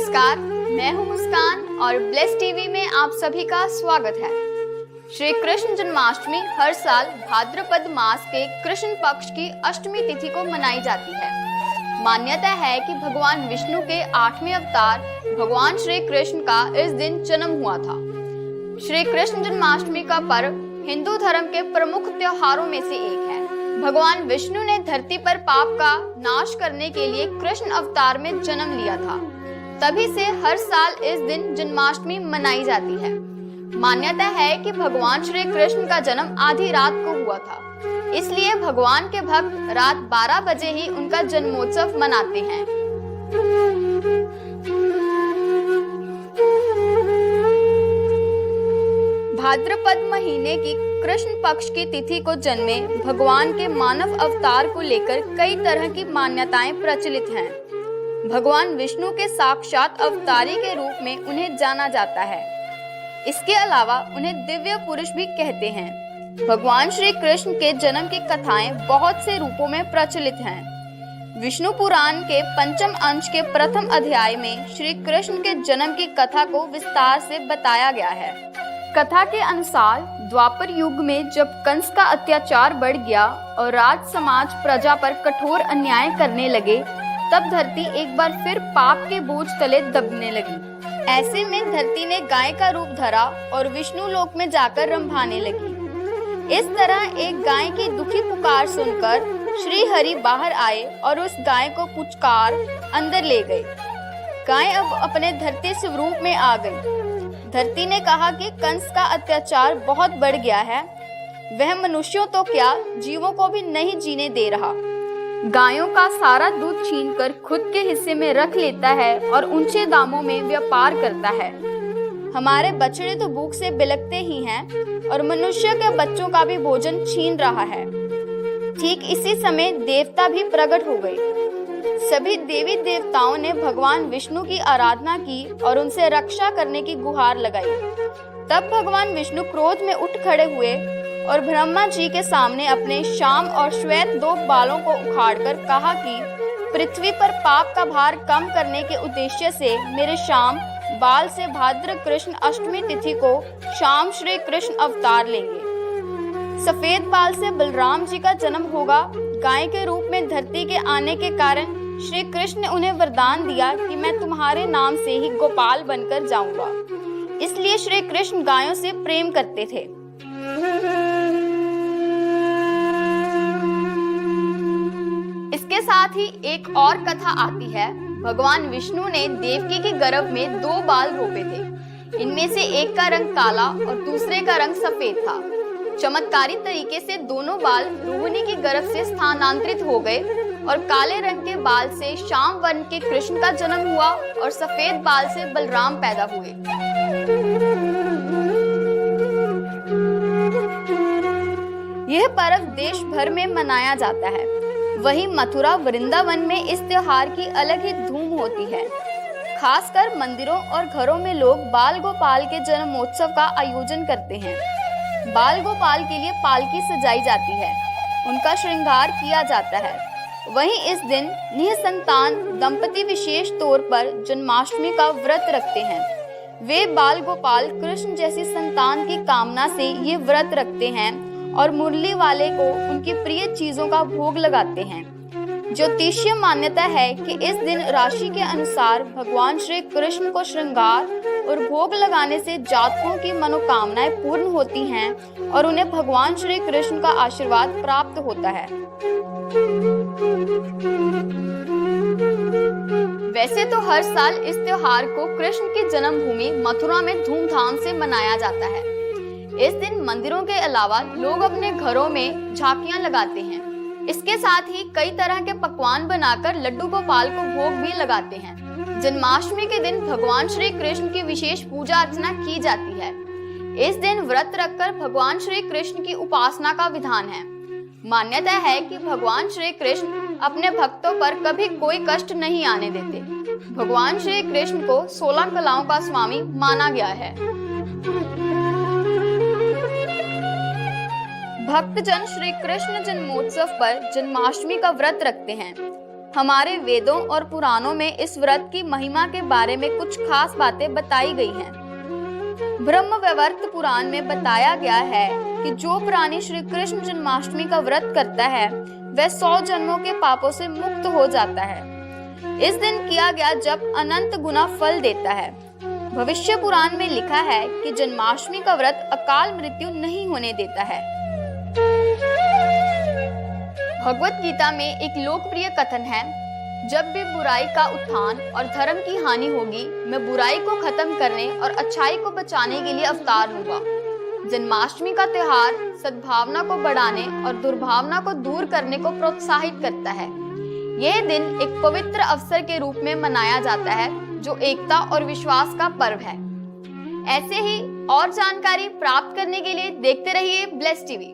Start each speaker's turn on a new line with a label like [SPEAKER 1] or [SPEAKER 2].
[SPEAKER 1] नमस्कार, मैं हूं मुस्कान और ब्लेस टीवी में आप सभी का स्वागत है। श्री कृष्ण जन्माष्टमी हर साल भाद्रपद मास के कृष्ण पक्ष की अष्टमी तिथि को मनाई जाती है। मान्यता है कि भगवान विष्णु के 8वें अवतार भगवान श्री कृष्ण का इस दिन जन्म हुआ था। श्री कृष्ण जन्माष्टमी का पर्व हिंदू धर्म के प्रमुख त्योहारों में से एक है। भगवान विष्णु ने धरती पर पाप का नाश करने के लिए कृष्ण अवतार में जन्म लिया था। तभी से हर साल इस दिन जन्माष्टमी मनाई जाती है। मान्यता है कि भगवान श्री कृष्ण का जन्म आधी रात को हुआ था, इसलिए भगवान के भक्त रात 12 बजे ही उनका जन्मोत्सव मनाते हैं। भाद्रपद महीने की कृष्ण पक्ष की तिथि को जन्मे भगवान के मानव अवतार को लेकर कई तरह की मान्यताएं प्रचलित हैं। भगवान विष्णु के साक्षात अवतारी के रूप में उन्हें जाना जाता है। इसके अलावा उन्हें दिव्य पुरुष भी कहते हैं। भगवान श्री कृष्ण के जन्म की कथाएं बहुत से रूपों में प्रचलित हैं। विष्णु पुराण के पंचम अंश के प्रथम अध्याय में श्री कृष्ण के जन्म की कथा को विस्तार से बताया गया है। कथा के अनुसार द्वापर युग में जब कंस का अत्याचार बढ़ गया और राज समाज प्रजा पर कठोर अन्याय करने लगे, तब धरती एक बार फिर पाप के बोझ तले दबने लगी। ऐसे में धरती ने गाय का रूप धरा और विष्णु लोक में जाकर रंभाने लगी। इस तरह एक गाय की दुखी पुकार सुनकर श्री हरि बाहर आए और उस गाय को पुचकार अंदर ले गए। गाय अब अपने धरती स्वरूप में आ गई। धरती ने कहा कि कंस का अत्याचार बहुत बढ़ गया है, वह मनुष्यों तो क्या जीवों को भी नहीं जीने दे रहा। गायों का सारा दूध छीनकर खुद के हिस्से में रख लेता है और ऊंचे दामों में व्यापार करता है। हमारे बछड़े तो भूख से बिलखते ही हैं और मनुष्य के बच्चों का भी भोजन छीन रहा है। ठीक इसी समय देवता भी प्रकट हो गए। सभी देवी देवताओं ने भगवान विष्णु की आराधना की और उनसे रक्षा करने की गुहार लगाई। तब भगवान विष्णु क्रोध में उठ खड़े हुए और ब्रह्मा जी के सामने अपने श्याम और श्वेत 2 बालों को उखाड़कर कहा कि पृथ्वी पर पाप का भार कम करने के उद्देश्य से मेरे श्याम बाल से भाद्र कृष्ण अष्टमी तिथि को श्याम श्री कृष्ण अवतार लेंगे। सफेद बाल से बलराम जी का जन्म होगा। गाय के रूप में धरती के आने के कारण श्री कृष्ण ने उन्हें वरदान दिया कि मैं तुम्हारे नाम से ही गोपाल बनकर जाऊंगा। इसलिए श्री कृष्ण गायों से प्रेम करते थे। इसके साथ ही एक और कथा आती है। भगवान विष्णु ने देवकी के गर्भ में 2 बाल रोपे थे। इनमें से एक का रंग काला और दूसरे का रंग सफेद था। चमत्कारी तरीके से दोनों बाल रोहिणी के गर्भ से स्थानांतरित हो गए और काले रंग के बाल से श्याम वर्ण के कृष्ण का जन्म हुआ और सफेद बाल से बलराम पैदा हुए। यह पर्व देश भर में मनाया जाता है। वहीं मथुरा वृंदावन में इस त्योहार की अलग ही धूम होती है। खासकर मंदिरों और घरों में लोग बाल गोपाल के जन्मोत्सव का आयोजन करते हैं। बाल गोपाल के लिए पालकी सजाई जाती है, उनका श्रृंगार किया जाता है। वहीं इस दिन निःसंतान दंपति विशेष तौर पर जन्माष्टमी का व्रत रखते हैं। वे बाल गोपाल कृष्ण जैसी संतान की कामना से ये व्रत रखते हैं और मुरली वाले को उनकी प्रिय चीजों का भोग लगाते हैं। ज्योतिषीय मान्यता है कि इस दिन राशि के अनुसार भगवान श्री कृष्ण को श्रृंगार और भोग लगाने से जातकों की मनोकामनाएं पूर्ण होती हैं और उन्हें भगवान श्री कृष्ण का आशीर्वाद प्राप्त होता है। वैसे तो हर साल इस त्योहार को कृष्ण की जन्मभूमि मथुरा में धूमधाम से मनाया जाता है। इस दिन मंदिरों के अलावा लोग अपने घरों में झांकियां लगाते हैं। इसके साथ ही कई तरह के पकवान बनाकर लड्डू गोपाल को भोग भी लगाते हैं। जन्माष्टमी के दिन भगवान श्री कृष्ण की विशेष पूजा अर्चना की जाती है। इस दिन व्रत रखकर भगवान श्री कृष्ण की उपासना का विधान है। मान्यता है कि भगवान श्री कृष्ण अपने भक्तों पर कभी कोई कष्ट नहीं आने देते। भगवान श्री कृष्ण को 16 कलाओं का स्वामी माना गया है। भक्तजन श्री कृष्ण जन्मोत्सव पर जन्माष्टमी का व्रत रखते हैं। हमारे वेदों और पुराणों में इस व्रत की महिमा के बारे में कुछ खास बातें बताई गई हैं। ब्रह्मवैवर्त पुराण में बताया गया है कि जो प्राणी श्री कृष्ण जन्माष्टमी का व्रत करता है वह 100 जन्मों के पापों से मुक्त हो जाता है। इस दिन किया गया जब अनंत गुना फल देता है। भविष्य पुराण में लिखा है कि जन्माष्टमी का व्रत अकाल मृत्यु नहीं होने देता है। भगवत गीता में एक लोकप्रिय कथन है, जब भी बुराई का उत्थान और धर्म की हानि होगी, मैं बुराई को खत्म करने और अच्छाई को बचाने के लिए अवतार लूंगा। जन्माष्टमी का त्योहार सद्भावना को बढ़ाने और दुर्भावना को दूर करने को प्रोत्साहित करता है। यह दिन एक पवित्र अवसर के रूप में मनाया जाता है जो एकता और विश्वास का पर्व है। ऐसे ही और जानकारी प्राप्त करने के लिए देखते रहिए ब्लेस टीवी।